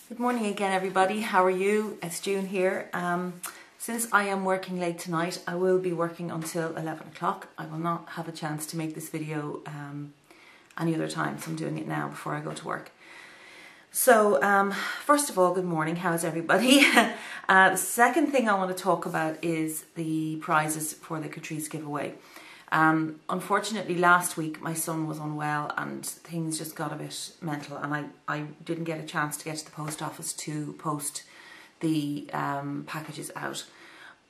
Good morning again, everybody. How are you? It's June here. Since I am working late tonight, I will be working until 11 o'clock. I will not have a chance to make this video any other time, so I'm doing it now before I go to work. So, first of all, good morning. How's everybody? The second thing I want to talk about is the prizes for the Catrice giveaway. Unfortunately, last week my son was unwell and things just got a bit mental, and I didn't get a chance to get to the post office to post the packages out,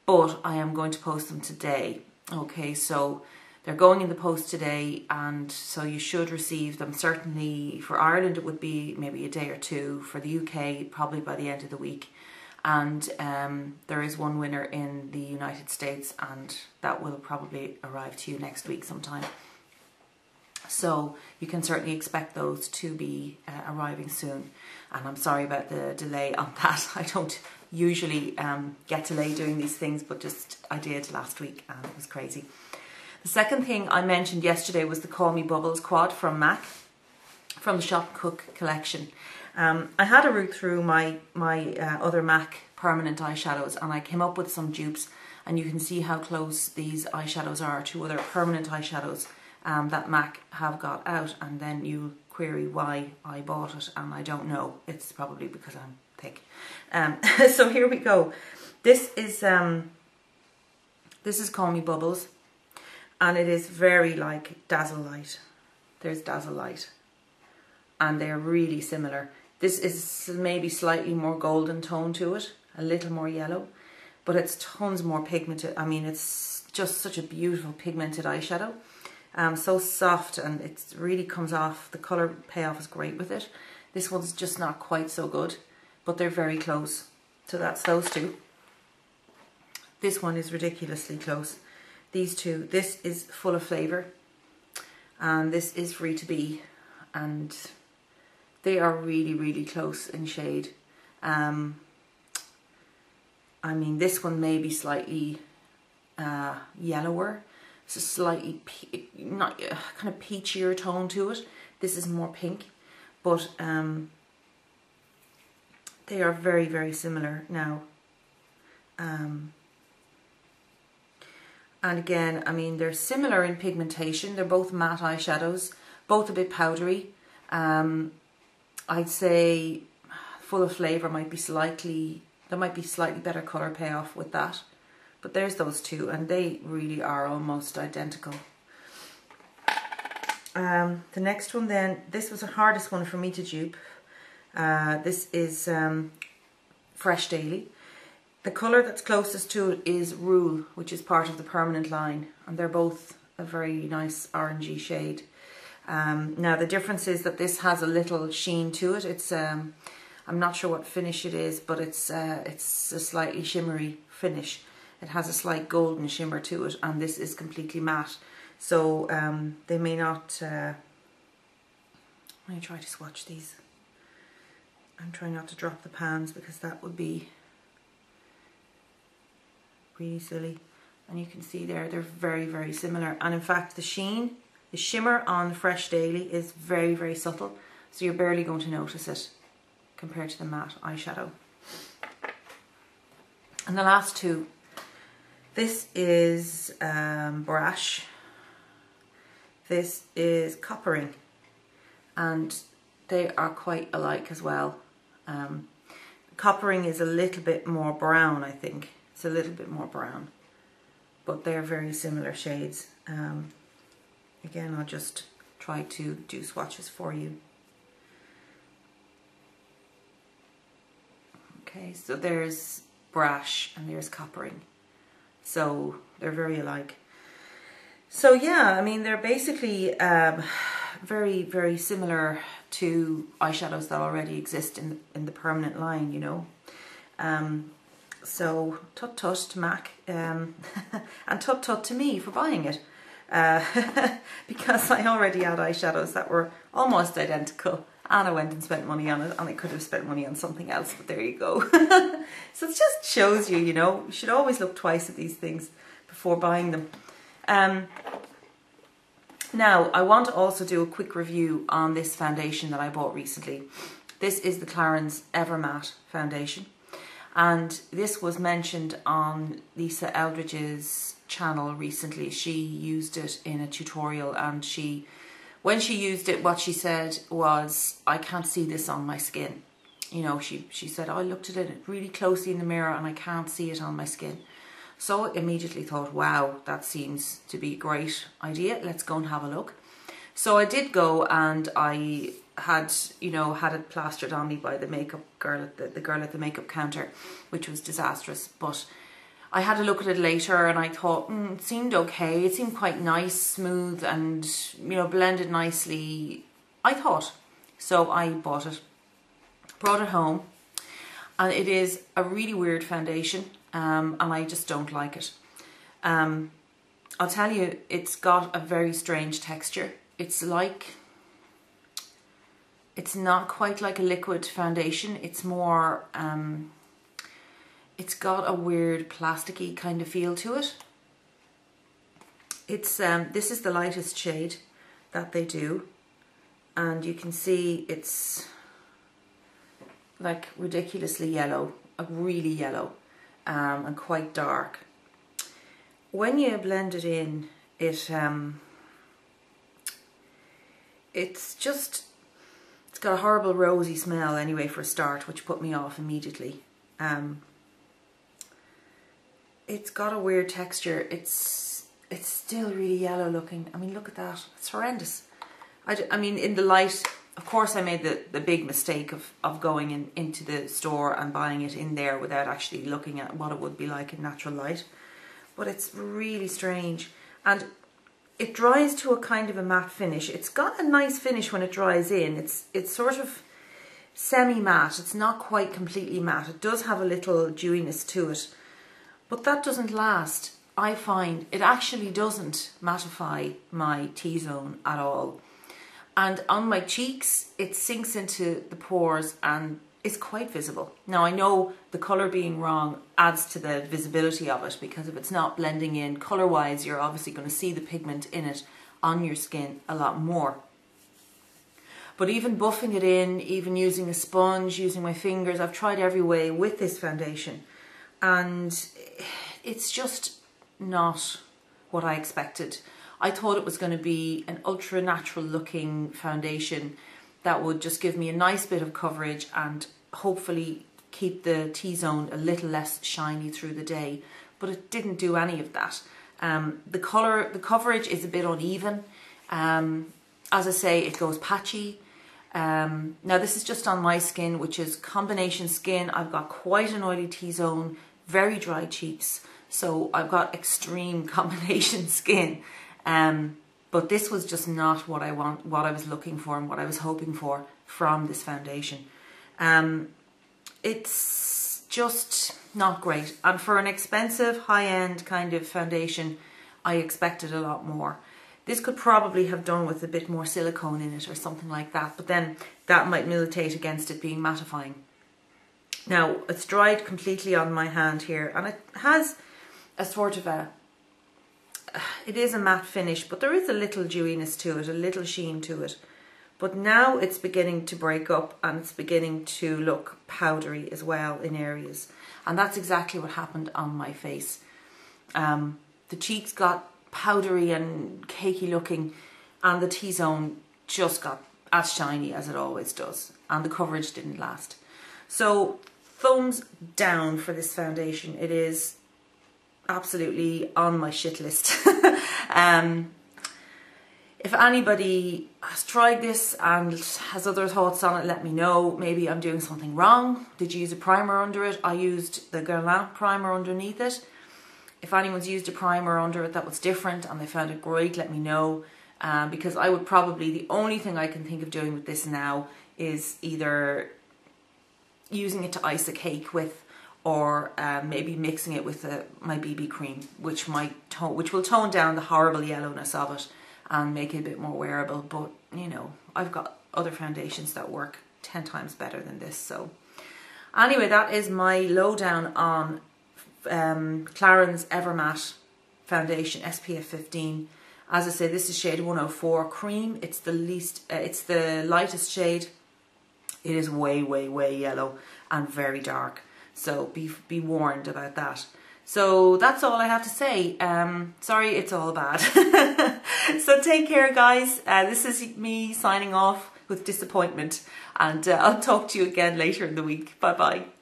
but I am going to post them today. Okay, so they're going in the post today, and so you should receive them. Certainly for Ireland it would be maybe a day or two, for the UK probably by the end of the week. And there is one winner in the United States, and that will probably arrive to you next week sometime. So you can certainly expect those to be arriving soon. And I'm sorry about the delay on that. I don't usually get delayed doing these things, but just I did last week and it was crazy. The second thing I mentioned yesterday was the Call Me Bubbles quad from MAC, from the Shop Cook collection. I had a route through my other MAC permanent eyeshadows, and I came up with some dupes, and you can see how close these eyeshadows are to other permanent eyeshadows that MAC have got out, and then you query why I bought it, and I don't know. It's probably because I'm thick. So here we go. This is Call Me Bubbles, and it is very like Dazzle Light. There's Dazzle Light, and they're really similar. This is maybe slightly more golden tone to it, a little more yellow, but it's tons more pigmented. I mean, it's just such a beautiful pigmented eyeshadow. So soft, and it really comes off. The colour payoff is great with it. This one's just not quite so good, but they're very close. So that's those two. This one is ridiculously close. These two, this is Full of Flavour, and this is Free to Be, and they are really, really close in shade. I mean, this one may be slightly yellower. It's a slightly, not kind of peachier tone to it. This is more pink, but they are very, very similar now. And again, I mean, they're similar in pigmentation. They're both matte eyeshadows, both a bit powdery. I'd say Full of Flavour might be slightly, there might be slightly better colour payoff with that. But there's those two, and they really are almost identical. The next one then, this was the hardest one for me to dupe. This is Fresh Daily. The colour that's closest to it is Rule, which is part of the permanent line, and they're both a very nice orangey shade. Now the difference is that this has a little sheen to it. It's I'm not sure what finish it is, but it's a slightly shimmery finish. It has a slight golden shimmer to it, and this is completely matte. So they may not. Let me try to swatch these. I'm trying not to drop the pans because that would be really silly. And you can see there, they're very, very similar. And in fact, the sheen, the shimmer on Fresh Daily is very, very subtle, so you're barely going to notice it compared to the matte eyeshadow. And the last two, this is Brash, this is Coppering, and they are quite alike as well. Coppering is a little bit more brown, I think. It's a little bit more brown, but they're very similar shades. Again, I'll just try to do swatches for you. Okay, so there's Brash and there's Coppering. So they're very alike. So yeah, I mean, they're basically very, very similar to eyeshadows that already exist in the permanent line, you know. So tut tut to MAC, and tut tut to me for buying it. Because I already had eyeshadows that were almost identical, and I went and spent money on it, and I could have spent money on something else, but there you go. So it just shows you, you know, you should always look twice at these things before buying them. Now, I want to also do a quick review on this foundation that I bought recently. This is the Clarins Evermatte foundation, and this was mentioned on Lisa Eldridge's channel recently. She used it in a tutorial, and when she used it, what she said was, I can't see this on my skin. You know, she said, oh, I looked at it really closely in the mirror and I can't see it on my skin. So I immediately thought, wow, that seems to be a great idea. Let's go and have a look. So I did go, and I had it plastered on me by the makeup girl, the girl at the makeup counter, which was disastrous. But I had a look at it later, and I thought, it seemed okay. It seemed quite nice, smooth, and, you know, blended nicely, I thought. So I bought it, brought it home, and it is a really weird foundation, and I just don't like it. I'll tell you, it's got a very strange texture. It's not quite like a liquid foundation. It's more, it's got a weird plasticky kind of feel to it. It's this is the lightest shade that they do, and you can see it's like ridiculously yellow, really yellow, and quite dark. When you blend it in, it's got a horrible rosy smell anyway for a start, which put me off immediately. It's got a weird texture. It's still really yellow looking. I mean, look at that. It's horrendous. I mean, in the light, of course, I made the big mistake of going into the store and buying it in there without actually looking at what it would be like in natural light. But it's really strange. And it dries to a kind of a matte finish. It's got a nice finish when it dries in. It's sort of semi-matte. It's not quite completely matte. It does have a little dewiness to it. But that doesn't last. I find it actually doesn't mattify my T-zone at all. And on my cheeks, it sinks into the pores and is quite visible. Now, I know the colour being wrong adds to the visibility of it, because if it's not blending in colour-wise, you're obviously going to see the pigment in it on your skin a lot more. But even buffing it in, even using a sponge, using my fingers, I've tried every way with this foundation, and it's just not what I expected. I thought it was going to be an ultra natural looking foundation that would just give me a nice bit of coverage and hopefully keep the T-zone a little less shiny through the day. But it didn't do any of that. The coverage is a bit uneven. As I say, it goes patchy. Now this is just on my skin, which is combination skin. I've got quite an oily T-zone, very dry cheeks. So I've got extreme combination skin. But this was just not what I was looking for and what I was hoping for from this foundation. It's just not great. And for an expensive, high-end kind of foundation, I expected a lot more. This could probably have done with a bit more silicone in it or something like that, but then that might militate against it being mattifying. Now, it's dried completely on my hand here, and it has a sort of it is a matte finish, but there is a little dewiness to it, a little sheen to it. But now it's beginning to break up, and it's beginning to look powdery as well in areas. And that's exactly what happened on my face. The cheeks got powdery and cakey looking, and the T-zone just got as shiny as it always does. And the coverage didn't last. So thumbs down for this foundation. It is absolutely on my shit list. If anybody has tried this and has other thoughts on it, let me know. Maybe I'm doing something wrong. Did you use a primer under it? I used the Clarins primer underneath it. If anyone's used a primer under it that was different and they found it great, let me know. Because I would probably, the only thing I can think of doing with this now is either using it to ice a cake with, or maybe mixing it with my BB cream, which will tone down the horrible yellowness of it and make it a bit more wearable. But, you know, I've got other foundations that work 10 times better than this. So anyway, that is my lowdown on Clarins Evermatte foundation, SPF 15. As I say, this is shade 104 cream. It's the lightest shade. It is way, way, way yellow and very dark. So be warned about that. So that's all I have to say. Sorry, it's all bad. So take care, guys. This is me signing off with disappointment, and I'll talk to you again later in the week. Bye bye.